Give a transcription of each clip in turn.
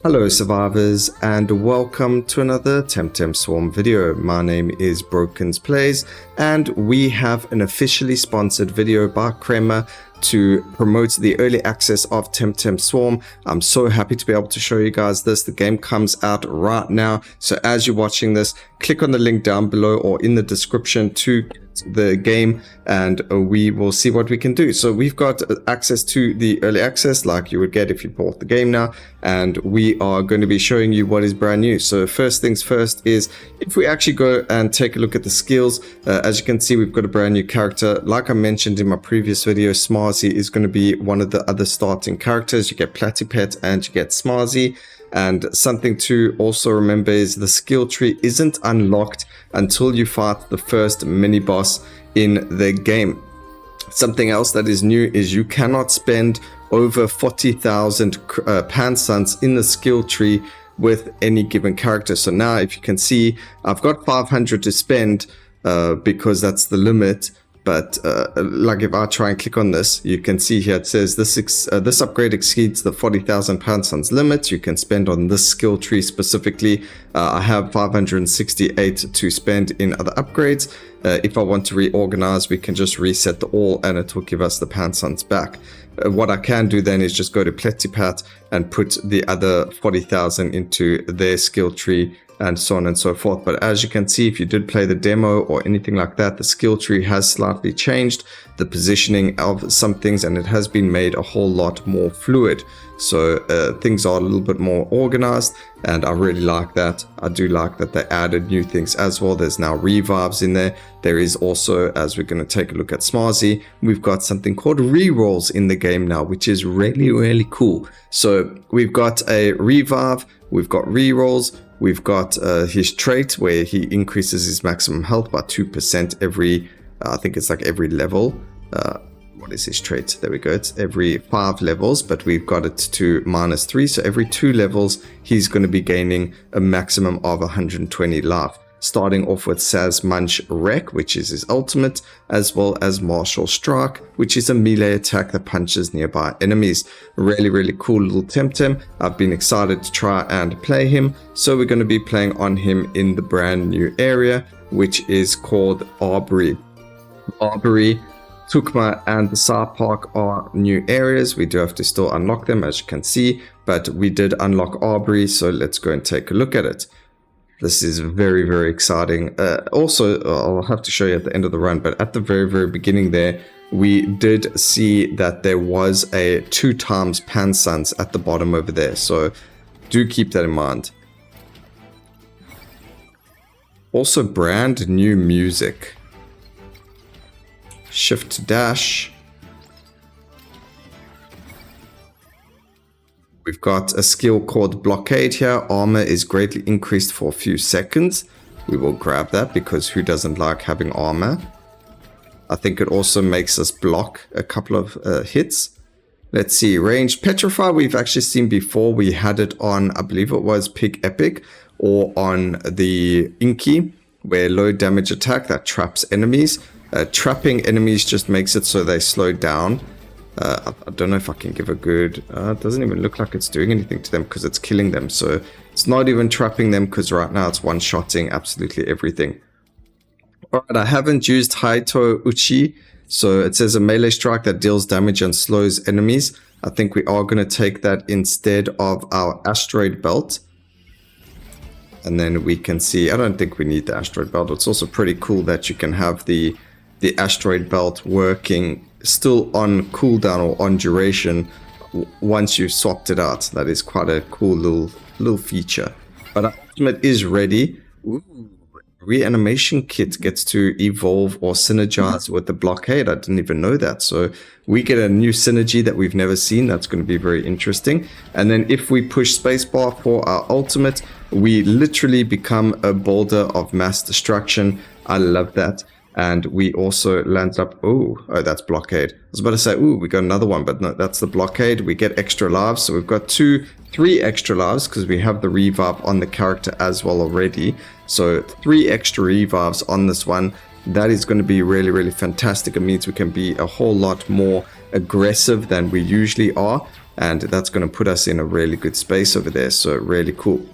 Hello survivors and welcome to another Temtem Swarm video. My name is Broken's Plays and we have an officially sponsored video by Crema to promote the early access of Temtem Swarm. I'm so happy to be able to show you guys this. The game comes out right now, so as you're watching this, click on the link down below or in the description to the game and we will see what we can do. So we've got access to the early access like you would get if you bought the game now, and we are going to be showing you what is brand new. So first things first is if we actually go and take a look at the skills, as you can see we've got a brand new character. Like I mentioned in my previous video, Smarzy is going to be one of the other starting characters. You get Platypet and you get Smarzy. And something to also remember is the skill tree isn't unlocked until you fight the first mini boss in the game. Something else that is new is you cannot spend over 40,000 Pansons in the skill tree with any given character. So now if you can see, I've got 500 to spend because that's the limit. But like if I try and click on this, you can see here it says this upgrade exceeds the 40,000 Pansons limit. You can spend on this skill tree specifically. I have 568 to spend in other upgrades. If I want to reorganize, we can just reset the all and it will give us the Pansons back. What I can do then is just go to Platypet and put the other 40,000 into their skill tree and so on and so forth. But as you can see, if you did play the demo or anything like that, the skill tree has slightly changed the positioning of some things and it has been made a whole lot more fluid. So things are a little bit more organized and I really like that. I do like that they added new things as well. There's now revives in there. There is also, as we're going to take a look at Smarzy, we've got something called rerolls in the game now, which is really cool. So we've got a revive, we've got rerolls, we've got his trait where he increases his maximum health by 2% every, I think it's like every level. What is his trait? There we go. It's every 5 levels, but we've got it to -3. So every 2 levels, he's going to be gaining a maximum of 120 life. Starting off with Saz Munch Wreck, which is his ultimate, as well as Martial Strike, which is a melee attack that punches nearby enemies. Really cool little Temtem. I've been excited to try and play him. So we're going to be playing on him in the brand new area, which is called Arbury. Arbury, Tukma and the Side Park are new areas. We do have to still unlock them, as you can see, but we did unlock Arbury, so let's go and take a look at it. This is very exciting. Also, I'll have to show you at the end of the run, but at the very beginning there, we did see that there was a 2 times Pansons at the bottom over there, so do keep that in mind. Also, brand new music. Shift dash. We've got a skill called blockade here. Armor is greatly increased for a few seconds. We will grab that because who doesn't like having armor? I think it also makes us block a couple of hits. Let's see, ranged petrify we've actually seen before. We had it on, I believe it was Pig Epic or on the Inky, where low damage attack that traps enemies. Trapping enemies just makes it so they slow down. I don't know if I can give a good... it doesn't even look like it's doing anything to them because it's killing them. So it's not even trapping them because right now it's one-shotting absolutely everything. Alright, I haven't used Haito Uchi. So it says a melee strike that deals damage and slows enemies. I think we are going to take that instead of our asteroid belt. And then we can see... I don't think we need the asteroid belt. It's also pretty cool that you can have the asteroid belt working still on cooldown or on duration once you've swapped it out. That is quite a cool little feature. But our ultimate is ready. Ooh, reanimation kit gets to evolve or synergize with the blockade. I didn't even know that. So we get a new synergy that we've never seen. That's going to be very interesting. And then if we push spacebar for our ultimate, we literally become a boulder of mass destruction. I love that. And we also land up, oh, that's blockade. I was about to say, we got another one, but no, that's the blockade. We get extra lives. So we've got 3 extra lives because we have the revive on the character as well already. So 3 extra revives on this one. That is going to be really fantastic. It means we can be a whole lot more aggressive than we usually are. and that's going to put us in a really good space over there. So really cool.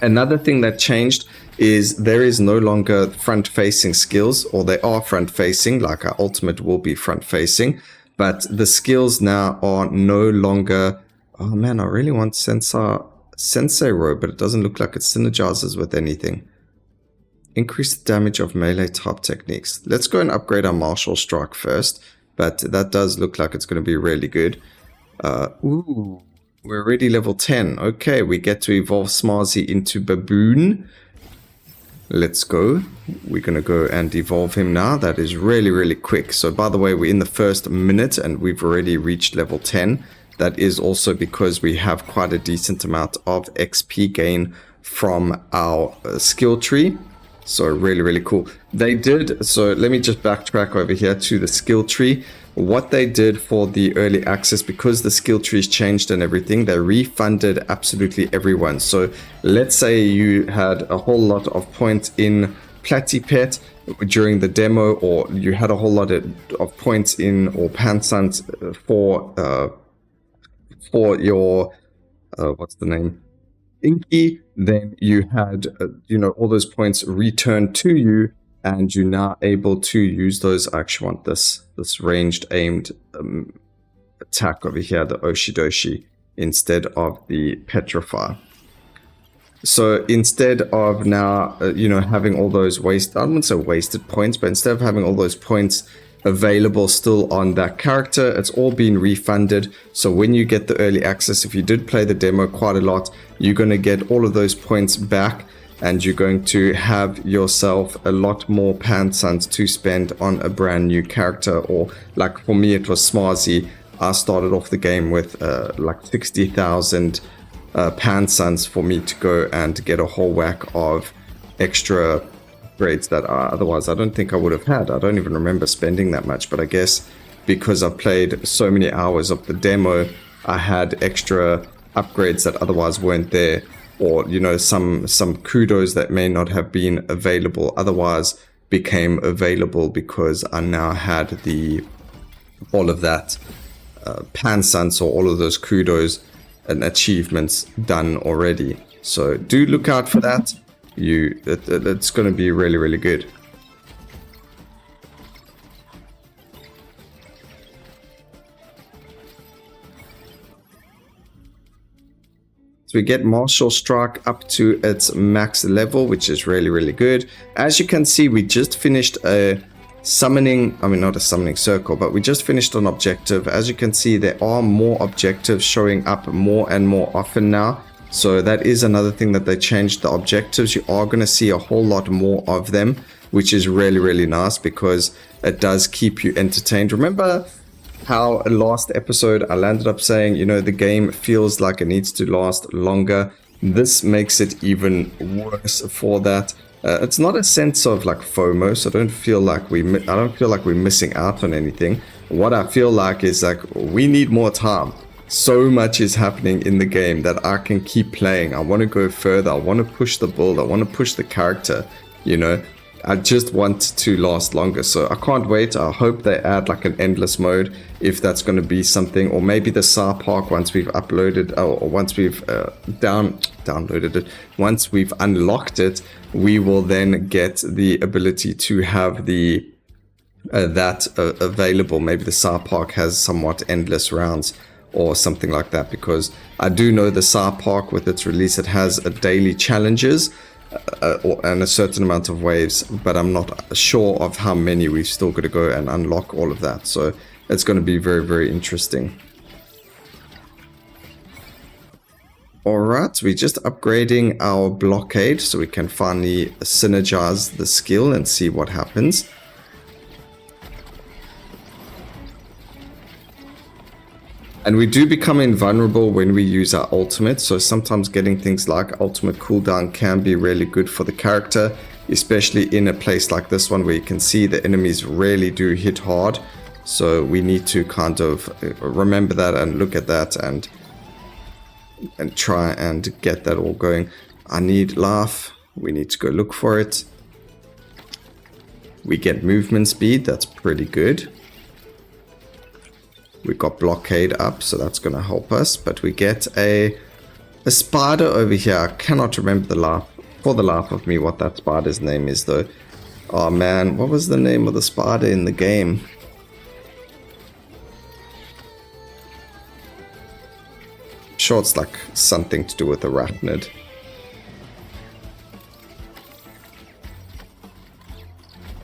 Another thing that changed is there is no longer front-facing skills, or they are front-facing, like our ultimate will be front-facing, but the skills now are no longer... Oh man, I really want Sensei Row, but it doesn't look like it synergizes with anything. Increase the damage of melee type techniques. Let's go and upgrade our Martial Strike first, but that does look like it's going to be really good. Ooh. We're already level 10. Okay, we get to evolve Smarzy into Baboon. Let's go. We're going to go and evolve him now. That is really, really quick. So, by the way, we're in the first minute and we've already reached level 10. That is also because we have quite a decent amount of XP gain from our skill tree. So, really, really cool. They did... So, let me just backtrack over here to the skill tree. What they did for the early access, because the skill trees changed and everything, they refunded absolutely everyone. So let's say you had a whole lot of points in Platypet during the demo, or you had a whole lot of points in, or Pansant for your what's the name, Inky, then you had all those points returned to you, and you're now able to use those. I actually want this ranged aimed attack over here, the Oshidoshi, instead of the Petrify. So instead of now, having all those I wouldn't say wasted points, but instead of having all those points available still on that character, it's all been refunded. So when you get the early access, if you did play the demo quite a lot, you're going to get all of those points back, and you're going to have yourself a lot more Pansans to spend on a brand new character. Or like for me, it was Smarzy. I started off the game with like 60,000 Pansans for me to go and get a whole whack of extra upgrades that otherwise I don't think I would have had. I don't even remember spending that much, but I guess because I played so many hours of the demo, I had extra upgrades that otherwise weren't there. Or, some kudos that may not have been available otherwise became available because I now had all of that Pansans, or all of those kudos and achievements done already. So do look out for that. It's going to be really, really good. So we get Martial Strike up to its max level, which is really, really good. As you can see, we just finished a summoning, not a summoning circle, but we just finished an objective. As you can see, there are more objectives showing up more and more often now. So that is another thing that they changed, the objectives. You are going to see a whole lot more of them, which is really, really nice because it does keep you entertained. Remember how last episode I landed up saying, the game feels like it needs to last longer. This makes it even worse for that. It's not a sense of like FOMO, so I don't feel like we're missing out on anything. What I feel like is like we need more time. So much is happening in the game that I can keep playing. I want to go further. I want to push the build. I want to push the character, I just want to last longer, so I can't wait. I hope they add like an endless mode, if that's going to be something, or maybe the SAR Park once we've uploaded, or once we've downloaded it, once we've unlocked it, we will then get the ability to have the available. Maybe the SAR Park has somewhat endless rounds or something like that, because I do know the SAR Park with its release, it has a daily challenges. And a certain amount of waves, but I'm not sure of how many. We've still got to go and unlock all of that, so it's going to be very, very interesting. Alright, we're just upgrading our blockade so we can finally synergize the skill and see what happens. And we do become invulnerable when we use our ultimate, so sometimes getting things like ultimate cooldown can be really good for the character, especially in a place like this one where you can see the enemies really do hit hard. So we need to kind of remember that and look at that and try and get that all going. I need laugh, we need to go look for it. We get movement speed, that's pretty good. We got blockade up, so that's going to help us. But we get a spider over here. I cannot remember for the life of me what that spider's name is though. Oh man, what was the name of the spider in the game? I'm sure it's like something to do with arachnid.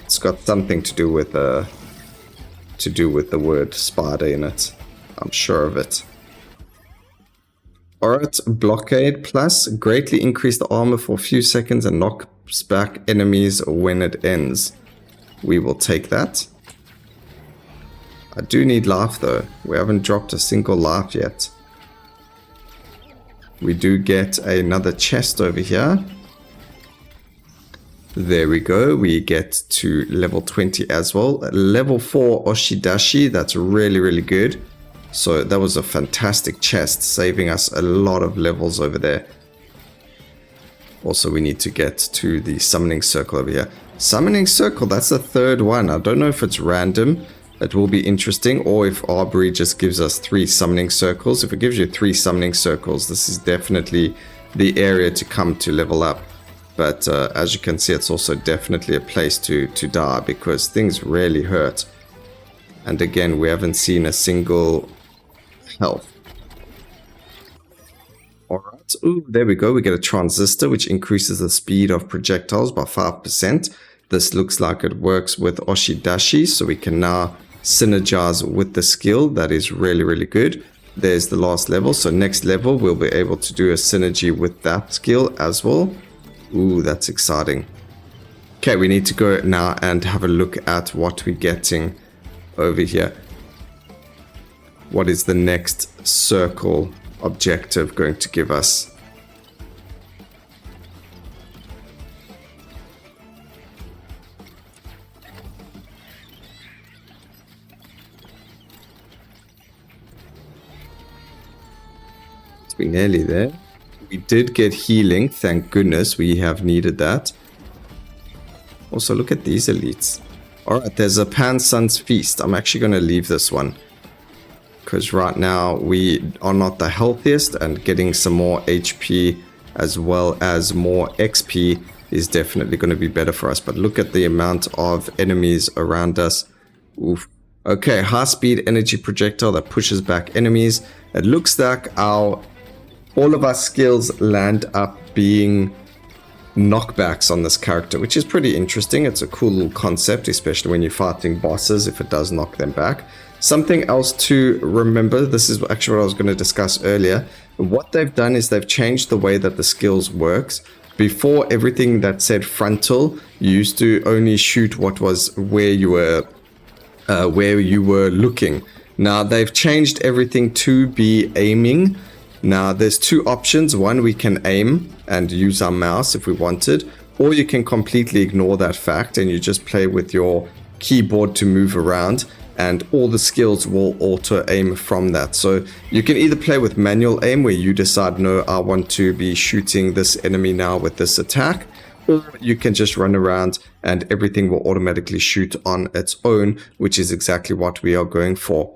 It's got something to do with the word spider in it. I'm sure of it. Alright, blockade plus greatly increase the armor for a few seconds and knocks back enemies when it ends. We will take that. I do need life though. We haven't dropped a single life yet. We do get another chest over here. There we go. We get to level 20 as well. Level 4 Oshidashi. That's really, really good. So that was a fantastic chest, saving us a lot of levels over there. Also, we need to get to the summoning circle over here. Summoning circle, that's the third one. I don't know if it's random. It will be interesting. Or if Arbury just gives us 3 summoning circles. If it gives you 3 summoning circles, this is definitely the area to come to level up. But as you can see, it's also definitely a place to die because things really hurt. And again, we haven't seen a single health. Alright, ooh, there we go. We get a transistor, which increases the speed of projectiles by 5%. This looks like it works with Oshidashi, so we can now synergize with the skill. That is really, really good. There's the last level. So next level, we'll be able to do a synergy with that skill as well. Ooh, that's exciting. Okay, we need to go now and have a look at what we're getting over here. What is the next circle objective going to give us? We're nearly there. We did get healing, thank goodness. We have needed that. Also, look at these elites. Alright, there's a Pan-Sun's Feast. I'm actually going to leave this one. Because right now we are not the healthiest, and getting some more HP as well as more XP is definitely going to be better for us. But look at the amount of enemies around us. Oof. Okay, high speed energy projectile that pushes back enemies. It looks like all of our skills land up being knockbacks on this character, which is pretty interesting. It's a cool little concept, especially when you're fighting bosses, if it does knock them back. Something else to remember, this is actually what I was going to discuss earlier. What they've done is they've changed the way that the skills works. Before, everything that said frontal, you used to only shoot what was where you were looking. Now they've changed everything to be aiming. Now there's 2 options. One, we can aim and use our mouse if we wanted, or you can completely ignore that fact and you just play with your keyboard to move around, and all the skills will auto aim from that. So you can either play with manual aim, where you decide, no, I want to be shooting this enemy now with this attack, or you can just run around and everything will automatically shoot on its own, which is exactly what we are going for.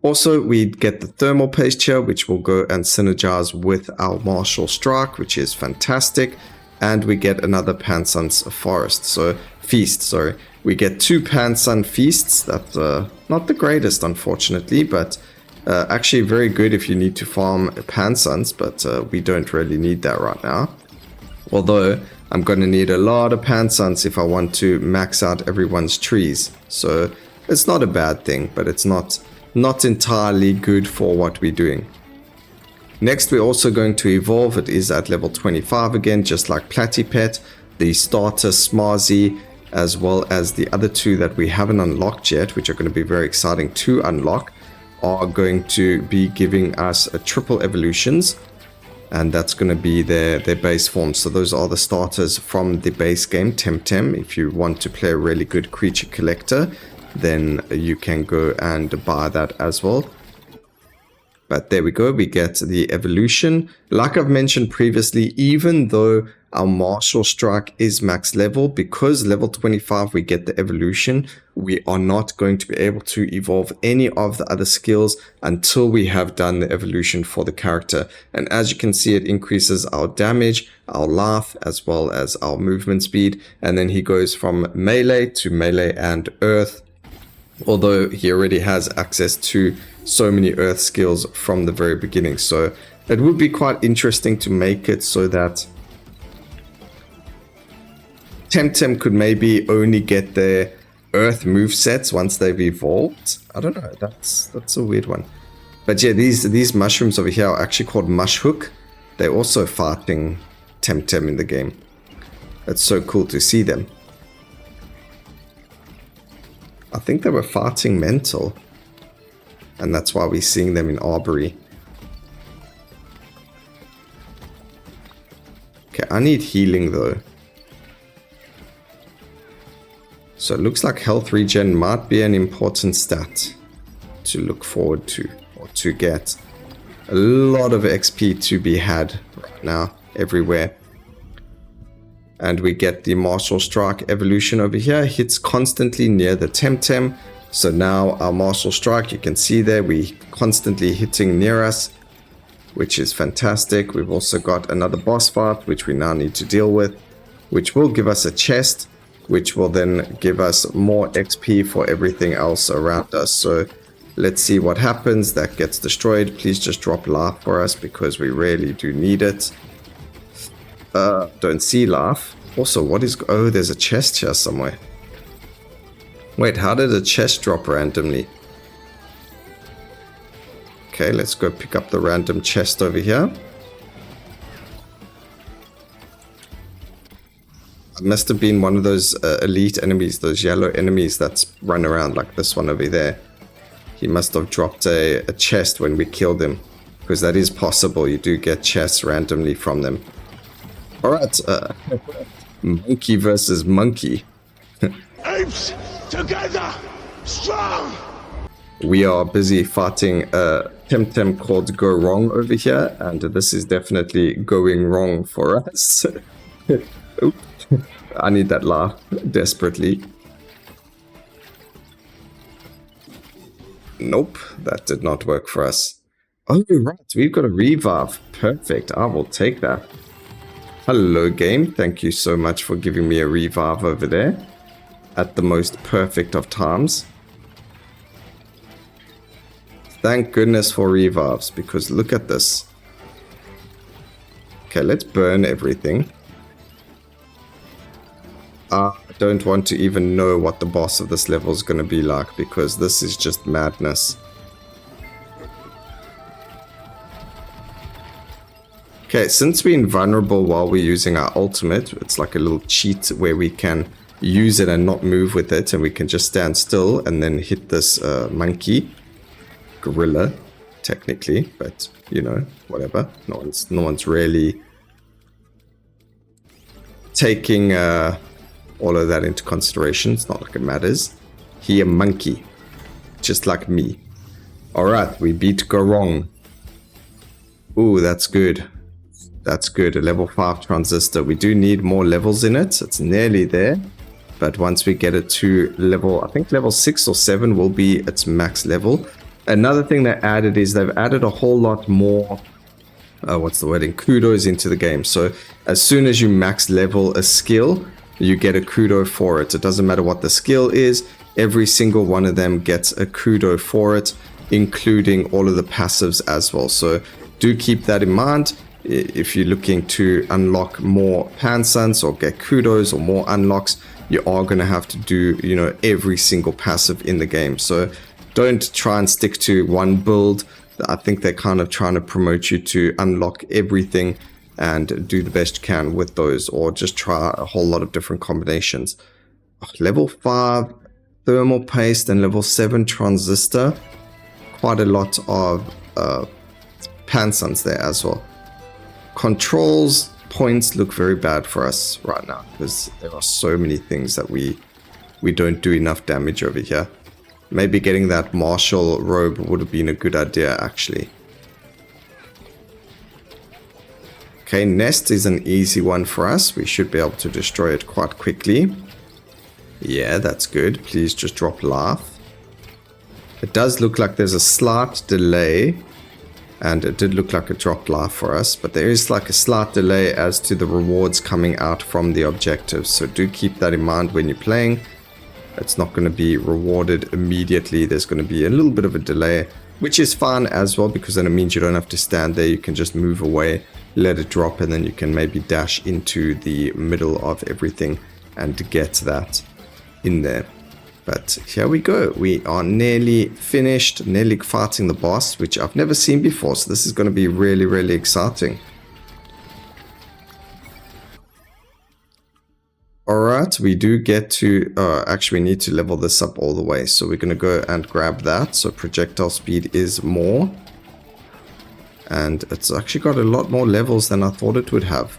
Also, we get the thermal paste here, which will go and synergize with our martial strike, which is fantastic. And we get another Pan-Sun's feast, sorry. We get 2 Pan-Sun feasts. That's not the greatest, unfortunately, but actually very good if you need to farm Pan-Suns, but we don't really need that right now. Although, I'm going to need a lot of Pan-Suns if I want to max out everyone's trees. So, it's not a bad thing, but it's not entirely good for what we're doing. Next, we're also going to evolve. It is at level 25 again, just like Platypet, the starter Smarzy, as well as the other 2 that we haven't unlocked yet, which are going to be very exciting to unlock, are going to be giving us a triple evolutions, and that's going to be their base form. So those are the starters from the base game, Temtem. If you want to play a really good creature collector, then you can go and buy that as well. But there we go, we get the evolution. Like I've mentioned previously, even though our martial strike is max level, because level 25 we get the evolution, we are not going to be able to evolve any of the other skills until we have done the evolution for the character. And as you can see, it increases our damage, our life, as well as our movement speed. And then he goes from melee to melee and earth, although he already has access to so many earth skills from the very beginning. So it would be quite interesting to make it so that Temtem could maybe only get their earth movesets once they've evolved. I don't know, that's a weird one. But yeah, these mushrooms over here are actually called mush hook. They're also fighting Temtem in the game. It's so cool to see them. I think they were farting mental, and that's why we're seeing them in Arbury. Okay, I need healing though. So it looks like health regen might be an important stat to look forward to, or to get. A lot of XP to be had right now, everywhere. And we get the martial strike evolution over here, hits constantly near the Temtem. So now our martial strike, you can see there, we constantly hitting near us, which is fantastic. We've also got another boss fight, which we now need to deal with, which will give us a chest, which will then give us more XP for everything else around us. So let's see what happens. That gets destroyed. Please just drop life for us, because we really do need it. Don't see life. Also, what is... Oh, there's a chest here somewhere. Wait, how did a chest drop randomly? Okay, let's go pick up the random chest over here. It must have been one of those elite enemies, those yellow enemies that's run around like this one over there. He must have dropped a chest when we killed him, because that is possible. You do get chests randomly from them. Alright, monkey versus monkey. Apes together, strong! We are busy fighting a Temtem called Go Wrong over here, and this is definitely going wrong for us. Oop. I need that laugh desperately. Nope, that did not work for us. Oh, right, we've got a revive. Perfect, I will take that. Hello, game. Thank you so much for giving me a revive over there. At the most perfect of times. Thank goodness for revives, because look at this. Okay, let's burn everything. I don't want to even know what the boss of this level is going to be like, because this is just madness. Okay, since we're invulnerable while we're using our ultimate, it's like a little cheat where we can use it and not move with it, and we can just stand still and then hit this monkey. Gorilla, technically, but you know, whatever. No one's really taking all of that into consideration. It's not like it matters. He a monkey, just like me. Alright, we beat Gorong. Ooh, that's good. That's good. A level 5 transistor. We do need more levels in it. It's nearly there. But once we get it to level, I think level 6 or 7 will be its max level. Another thing they added is they've added a whole lot more, what's the wording, kudos into the game. So as soon as you max level a skill, you get a kudo for it. It doesn't matter what the skill is. Every single one of them gets a kudo for it, including all of the passives as well. So do keep that in mind. If you're looking to unlock more Pansans or get kudos or more unlocks, you are going to have to do, you know, every single passive in the game. So don't try and stick to one build. I think they're kind of trying to promote you to unlock everything and do the best you can with those, or just try a whole lot of different combinations. Level 5 thermal paste and level 7 transistor. Quite a lot of Pansans there as well. Controls points look very bad for us right now, because there are so many things that we don't do enough damage over here. Maybe getting that martial robe would have been a good idea, actually. Okay, nest is an easy one for us. We should be able to destroy it quite quickly. Yeah, that's good. Please just drop laugh. It does look like there's a slight delay. And it did look like it dropped laugh for us. But there is like a slight delay as to the rewards coming out from the objectives. So do keep that in mind when you're playing. It's not going to be rewarded immediately. There's going to be a little bit of a delay. Which is fun as well, because then it means you don't have to stand there. You can just move away, let it drop, and then you can maybe dash into the middle of everything and get that in there. But here we go. We are nearly finished, nearly fighting the boss, which I've never seen before. So this is going to be really, really exciting. Alright, we do get to, actually we need to level this up all the way. So we're going to go and grab that. So projectile speed is more. And it's actually got a lot more levels than I thought it would have.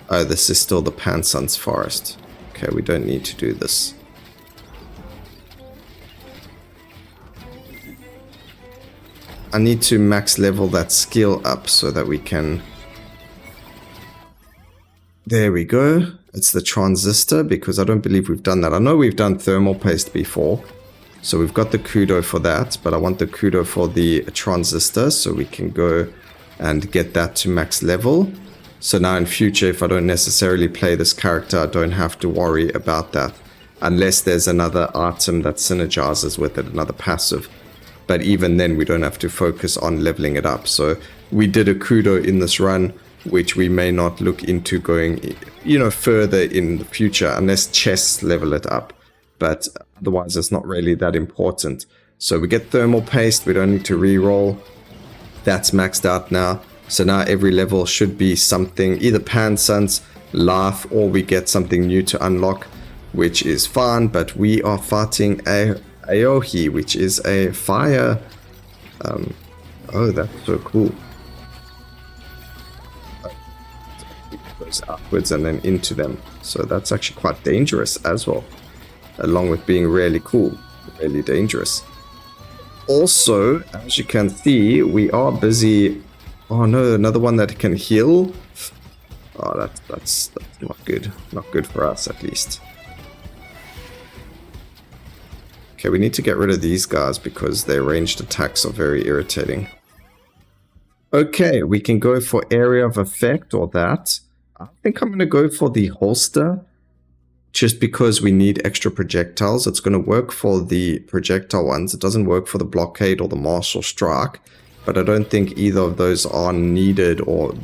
Oh, this is still the Pansun's forest. Okay, we don't need to do this. I need to max level that skill up so that we can... There we go. It's the transistor, because I don't believe we've done that. I know we've done thermal paste before. So we've got the kudo for that, but I want the kudo for the transistor so we can go and get that to max level. So now in future, if I don't necessarily play this character, I don't have to worry about that. Unless there's another item that synergizes with it, another passive. But even then, we don't have to focus on leveling it up. So we did a kudo in this run, which we may not look into going, you know, further in the future, unless chests level it up. But otherwise, it's not really that important. So we get thermal paste. We don't need to re-roll. That's maxed out now. So now every level should be something, either Pansun's, laugh, or we get something new to unlock, which is fun. But we are fighting a Aohi, which is a fire. Oh, that's so cool. It goes upwards and then into them. So that's actually quite dangerous as well. Along with being really cool, really dangerous. Also, as you can see, we are busy. Oh no, another one that can heal. Oh, that's not good. Not good for us, at least. Okay, we need to get rid of these guys because their ranged attacks are very irritating. Okay, we can go for area of effect or that. I think I'm going to go for the holster. Just because we need extra projectiles. It's going to work for the projectile ones. It doesn't work for the blockade or the martial strike. But I don't think either of those are needed, or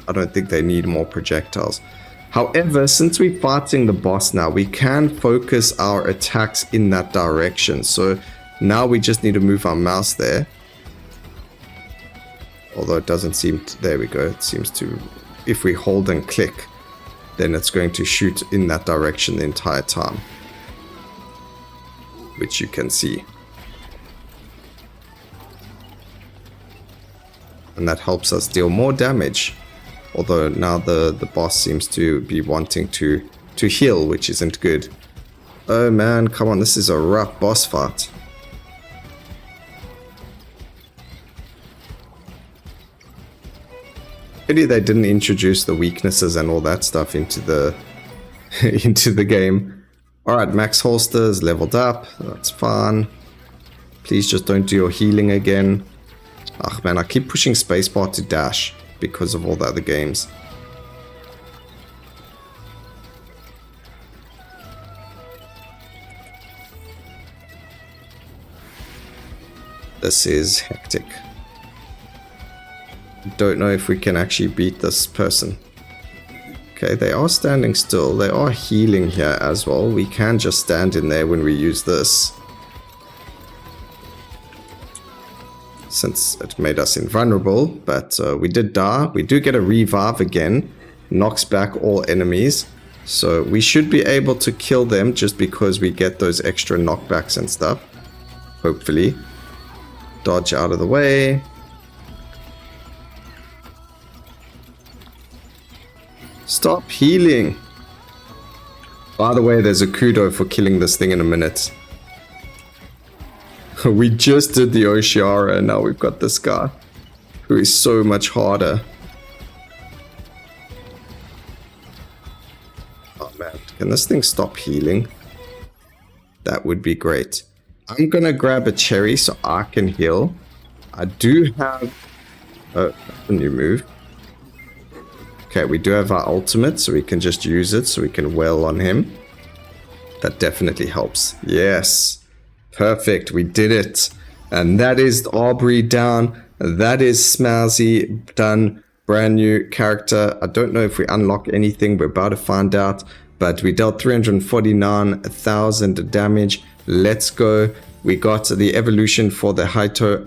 I don't think they need more projectiles. However, since we're fighting the boss now, we can focus our attacks in that direction. So now we just need to move our mouse there. Although it doesn't seem to, there we go. It seems to, if we hold and click, then it's going to shoot in that direction the entire time. Which you can see. And that helps us deal more damage. Although now the boss seems to be wanting to heal, which isn't good. Oh man, come on, this is a rough boss fight. Pity they didn't introduce the weaknesses and all that stuff into the into the game. Alright, max holster is leveled up. That's fine. Please just don't do your healing again. Ugh man, I keep pushing spacebar to dash because of all the other games. This is hectic. Don't know if we can actually beat this person. Okay, they are standing still. They are healing here as well. We can just stand in there when we use this. Since it made us invulnerable, but we did die. We do get a revive again. Knocks back all enemies. So we should be able to kill them just because we get those extra knockbacks and stuff. Hopefully. Dodge out of the way. Stop healing. By the way, there's a kudo for killing this thing in a minute. We just did the Oshiara and now we've got this guy who is so much harder. Oh man, can this thing stop healing? That would be great. I'm gonna grab a cherry so I can heal. I do have a new move. Okay, we do have our ultimate, so we can just use it so we can wail on him. That definitely helps. Yes. Perfect. We did it. And that is Arbury down. That is Smazzy done. Brand new character. I don't know if we unlock anything. We're about to find out. But we dealt 349,000 damage. Let's go. We got the evolution for the Haito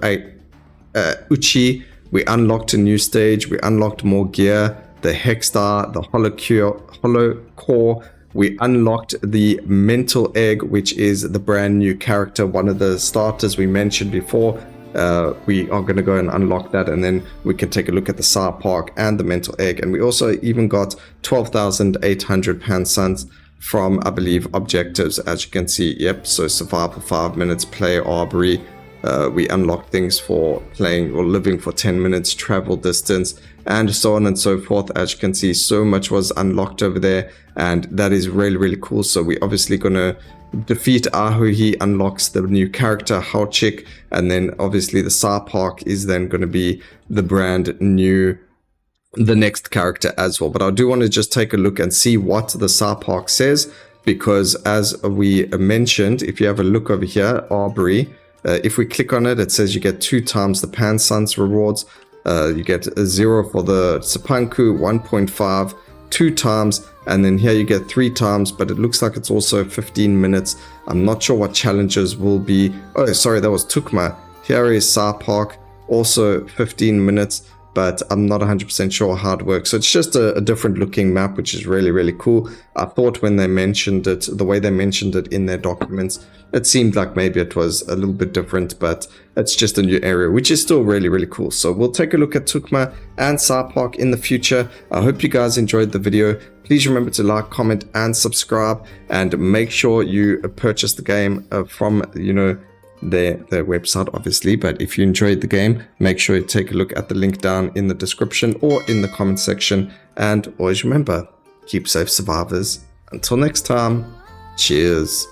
Uchi. We unlocked a new stage. We unlocked more gear. The Hexstar, the Hollow Core. We unlocked the Mental Egg, which is the brand new character, one of the starters we mentioned before. We are going to go and unlock that, and then we can take a look at the Sar Park and the Mental Egg. And we also even got 12,800 Pan Suns from, I believe, objectives, as you can see. Yep, so survive for 5 minutes, play Arbury. We unlock things for playing or living for 10 minutes, travel distance, and so on and so forth. As you can see, so much was unlocked over there, and that is really, really cool. So we're obviously going to defeat Ahu. He unlocks the new character, Hauchik, and then obviously the Sar Park is then going to be the brand new, the next character as well. But I do want to just take a look and see what the Sar Park says, because as we mentioned, if you have a look over here, Arbury, if we click on it, it says you get 2 times the Pan Suns rewards. You get 0 for the Sapanku, 1.5, 2 times, and then here you get 3 times, but it looks like it's also 15 minutes. I'm not sure what challenges will be. Oh, sorry, that was Tukma. Here is Sar Park, also 15 minutes, but I'm not 100% sure how it works. So it's just a different looking map, which is really, really cool. I thought when they mentioned it, the way they mentioned it in their documents, it seemed like maybe it was a little bit different, but it's just a new area, which is still really, really cool. So we'll take a look at Tukma and Sar Park in the future. I hope you guys enjoyed the video. Please remember to like, comment, and subscribe, and make sure you purchase the game from, you know, their website, obviously. But if you enjoyed the game, make sure you take a look at the link down in the description or in the comment section. And always remember, keep safe, survivors. Until next time, cheers.